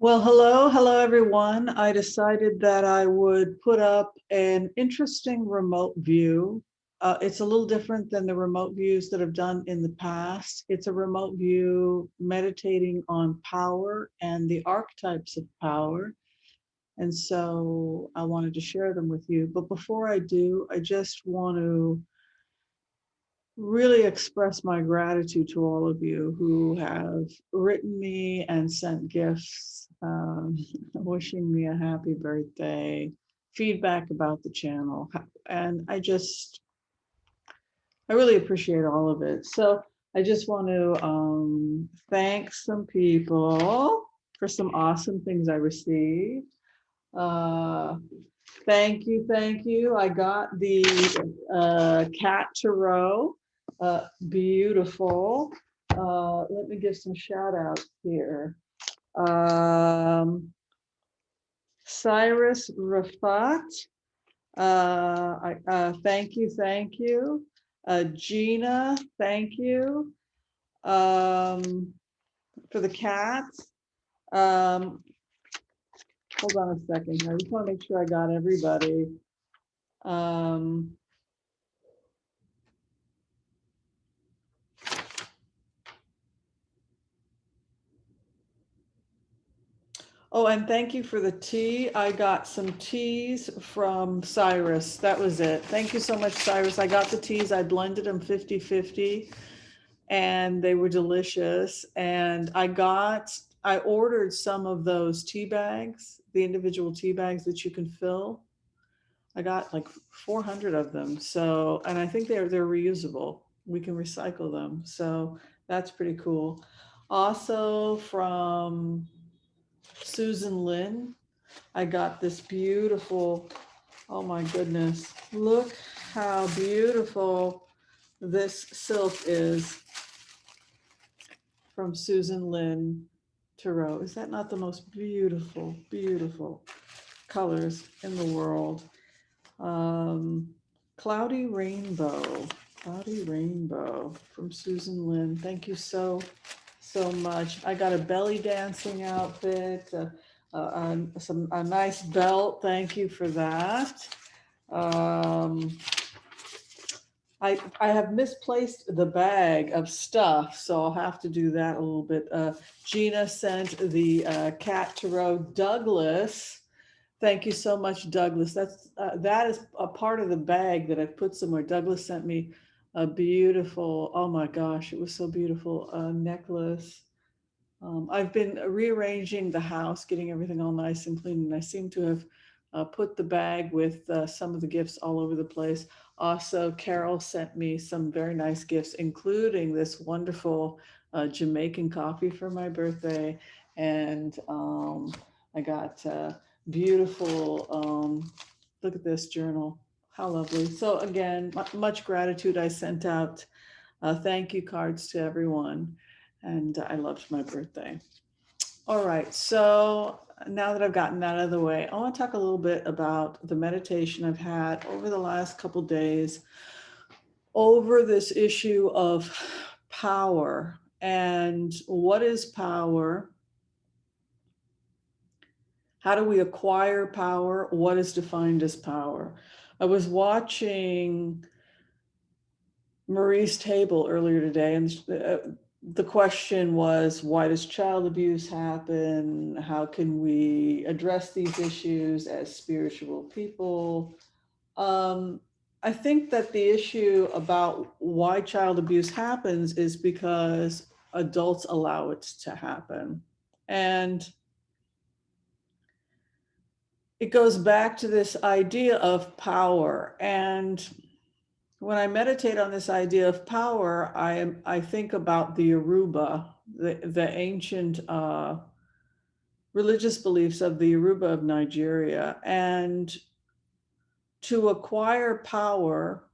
Well, hello everyone. I decided that I would put up an interesting remote view. It's a little different than the remote views that I've done in the past. It's a remote view meditating on power and the archetypes of power. And so I wanted to share them with you. But before I do, I just want to really express my gratitude to all of you who have written me and sent gifts, wishing me a happy birthday, feedback about the channel. And I really appreciate all of it. So I just want to thank some people for some awesome things I received. Uh, Thank you, thank you. I got the cat tarot. Beautiful. Let me give some shout outs here. Cyrus Rafat. Thank you, thank you. Gina, thank you for the cats. Hold on a second. I just want to make sure I got everybody. Um, Oh, and thank you for the tea. I got some teas from Cyrus. That was it. Thank you so much, Cyrus. I got the teas. I blended them 50-50 and they were delicious. And I ordered some of those tea bags, the individual tea bags that you can fill. I got like 400 of them. So, and I think they're reusable. We can recycle them. So that's pretty cool. Also from Susan Lynn, I got this beautiful, oh my goodness, look how beautiful this silk is from Susan Lynn Tarot. Is that not the most beautiful, beautiful colors in the world? Um, Cloudy Rainbow, Cloudy Rainbow from Susan Lynn. Thank you so much. I got a belly dancing outfit, a nice belt. Thank you for that. I have misplaced the bag of stuff, so I'll have to do that a little bit. Gina sent the cat tarot. Douglas, thank you so much, Douglas. That is a part of the bag that I've put somewhere. Douglas sent me a beautiful, oh my gosh, it was so beautiful, necklace. I've been rearranging the house, getting everything all nice and clean, and I seem to have put the bag with some of the gifts all over the place. Also, Carol sent me some very nice gifts, including this wonderful Jamaican coffee for my birthday. And I got beautiful, look at this journal. How lovely. So again, much gratitude. I sent out thank you cards to everyone. And I loved my birthday. All right, so now that I've gotten that out of the way, I want to talk a little bit about the meditation I've had over the last couple days over this issue of power and what is power? How do we acquire power? What is defined as power? I was watching Marie's Table earlier today, and the question was, why does child abuse happen? How can we address these issues as spiritual people? I think that the issue about why child abuse happens is because adults allow it to happen. And it goes back to this idea of power. And when I meditate on this idea of power, I think about the Yoruba, the ancient religious beliefs of the Yoruba of Nigeria. And to acquire power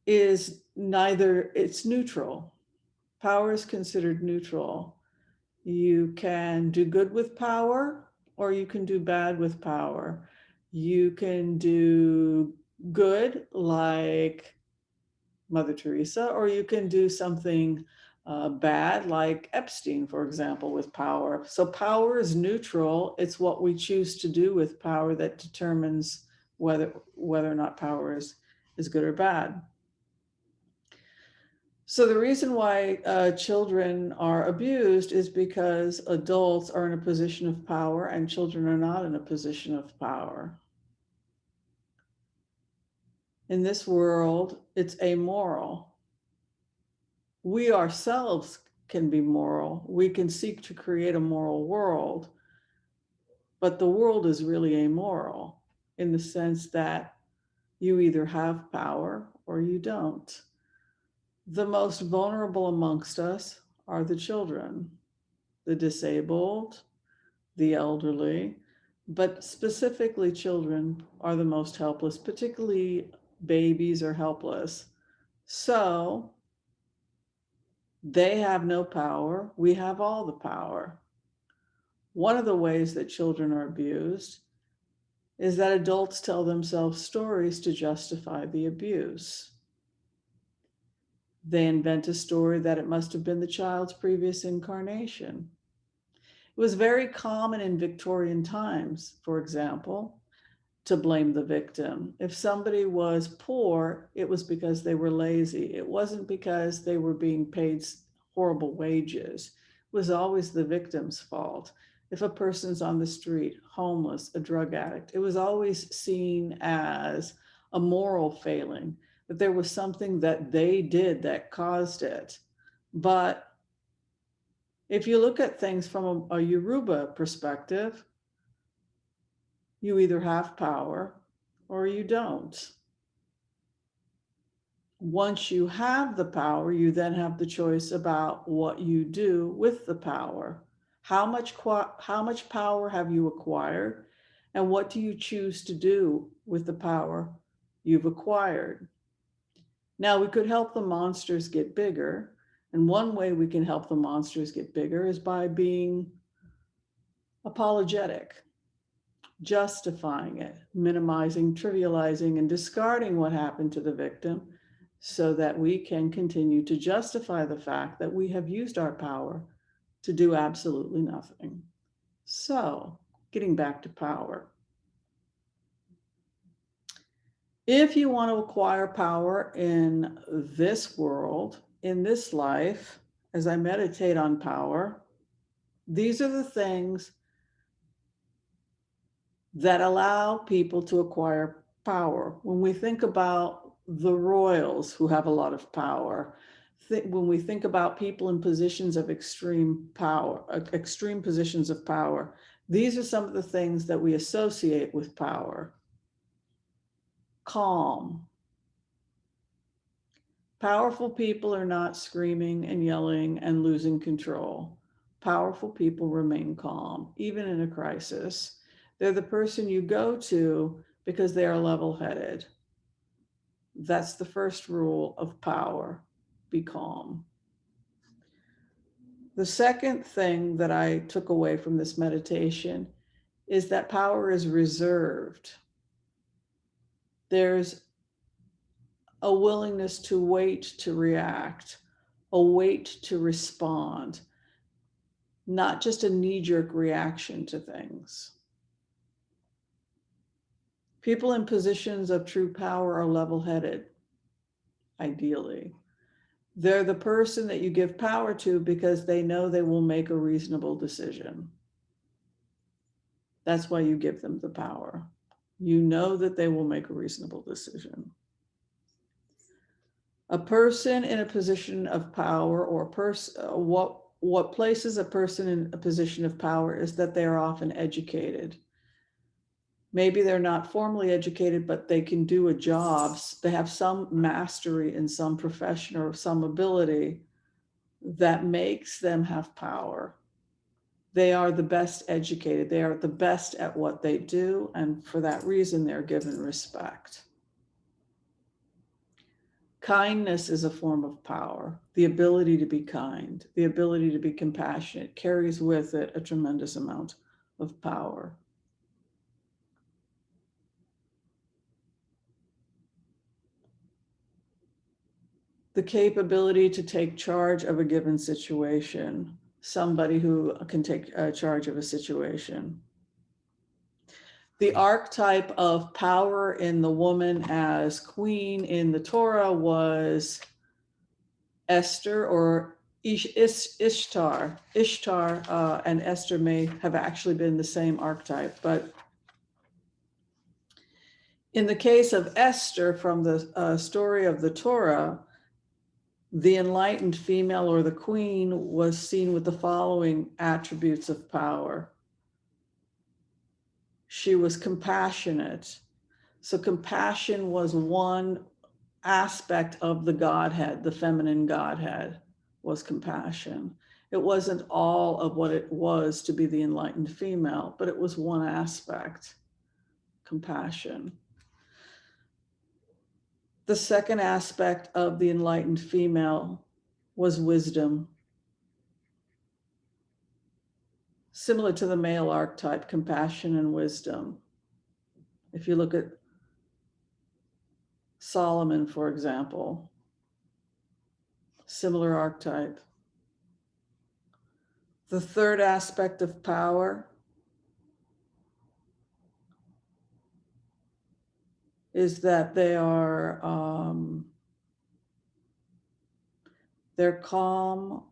is neither, it's neutral. Power is considered neutral. You can do good with power, or you can do bad with power. You can do good like Mother Teresa, or you can do something bad, like Epstein, for example, with power. So power is neutral. It's what we choose to do with power that determines whether or not power is good or bad. So the reason why children are abused is because adults are in a position of power and children are not in a position of power. In this world, it's amoral. We ourselves can be moral. We can seek to create a moral world, but the world is really amoral in the sense that you either have power or you don't. The most vulnerable amongst us are the children, the disabled, the elderly, but specifically children are the most helpless, particularly babies are helpless. So they have no power. We have all the power. One of the ways that children are abused is that adults tell themselves stories to justify the abuse. They invent a story that it must have been the child's previous incarnation. It was very common in Victorian times, for example, to blame the victim. If somebody was poor, it was because they were lazy. It wasn't because they were being paid horrible wages. It was always the victim's fault. If a person's on the street, homeless, a drug addict, it was always seen as a moral failing, that there was something that they did that caused it. But if you look at things from a Yoruba perspective, you either have power or you don't. Once you have the power, you then have the choice about what you do with the power. How much power have you acquired? And what do you choose to do with the power you've acquired? Now, we could help the monsters get bigger. And one way we can help the monsters get bigger is by being apologetic, justifying it, minimizing, trivializing, and discarding what happened to the victim so that we can continue to justify the fact that we have used our power to do absolutely nothing. So, getting back to power. If you want to acquire power in this world, in this life, as I meditate on power, these are the things that allow people to acquire power. When we think about the royals who have a lot of power, when we think about people in positions of extreme power, extreme positions of power, these are some of the things that we associate with power. Calm. Powerful people are not screaming and yelling and losing control. Powerful people remain calm, even in a crisis. They're the person you go to because they are level-headed. That's the first rule of power. Be calm. The second thing that I took away from this meditation is that power is reserved. There's a willingness to wait to react, a wait to respond, not just a knee-jerk reaction to things. People in positions of true power are level-headed, ideally. They're the person that you give power to because they know they will make a reasonable decision. That's why you give them the power. You know that they will make a reasonable decision. A person in a position of power, or what places a person in a position of power is that they are often educated. Maybe they're not formally educated, but they can do a job. They have some mastery in some profession or some ability that makes them have power. They are the best educated. They are the best at what they do. And for that reason, they're given respect. Kindness is a form of power. The ability to be kind, the ability to be compassionate carries with it a tremendous amount of power. the capability to take charge of a given situation, somebody who can take charge of a situation. The archetype of power in the woman as queen in the Torah was Esther or Ishtar. Ishtar and Esther may have actually been the same archetype, but in the case of Esther from the story of the Torah, the enlightened female or the queen was seen with the following attributes of power. She was compassionate. So compassion was one aspect of the Godhead, the feminine Godhead was compassion. It wasn't all of what it was to be the enlightened female, but it was one aspect, compassion. The second aspect of the enlightened female was wisdom. Similar to the male archetype, compassion and wisdom. If you look at Solomon, for example, similar archetype. The third aspect of power is that they're calm,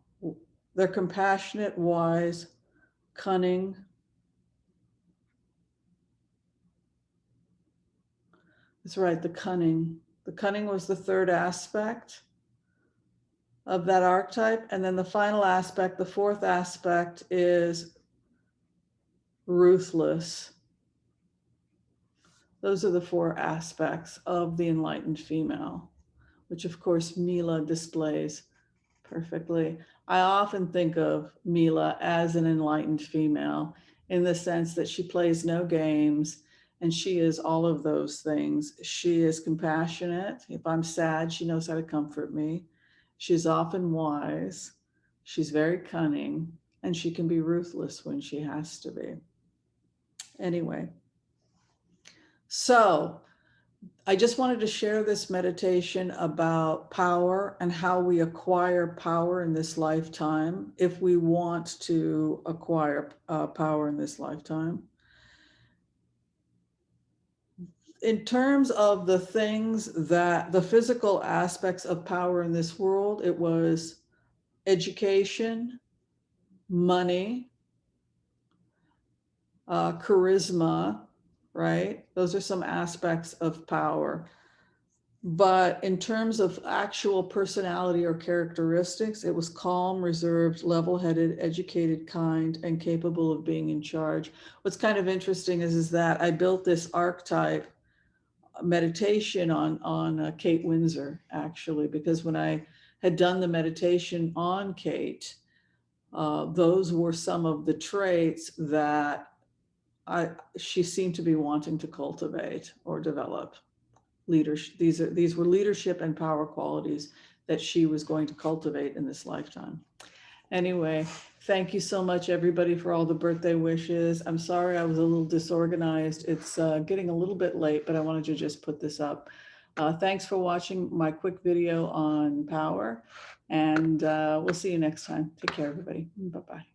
they're compassionate, wise, cunning. That's right, the cunning. The cunning was the third aspect of that archetype. And then the final aspect, the fourth aspect, is ruthless. Those are the four aspects of the enlightened female, which of course Mila displays perfectly. I often think of Mila as an enlightened female in the sense that she plays no games and she is all of those things. She is compassionate. If I'm sad, she knows how to comfort me. She's often wise. She's very cunning, and she can be ruthless when she has to be. Anyway, so I just wanted to share this meditation about power and how we acquire power in this lifetime, if we want to acquire power in this lifetime. In terms of the things that the physical aspects of power in this world, it was education, money, charisma, right? Those are some aspects of power. But in terms of actual personality or characteristics, it was calm, reserved, level-headed, educated, kind, and capable of being in charge. What's kind of interesting is that I built this archetype meditation on Kate Windsor, actually, because when I had done the meditation on Kate, those were some of the traits that she seemed to be wanting to cultivate or develop. Leadership. These were leadership and power qualities that she was going to cultivate in this lifetime. Anyway, thank you so much, everybody, for all the birthday wishes. I'm sorry I was a little disorganized. It's getting a little bit late, but I wanted to just put this up. Thanks for watching my quick video on power, and we'll see you next time. Take care, everybody. Bye-bye.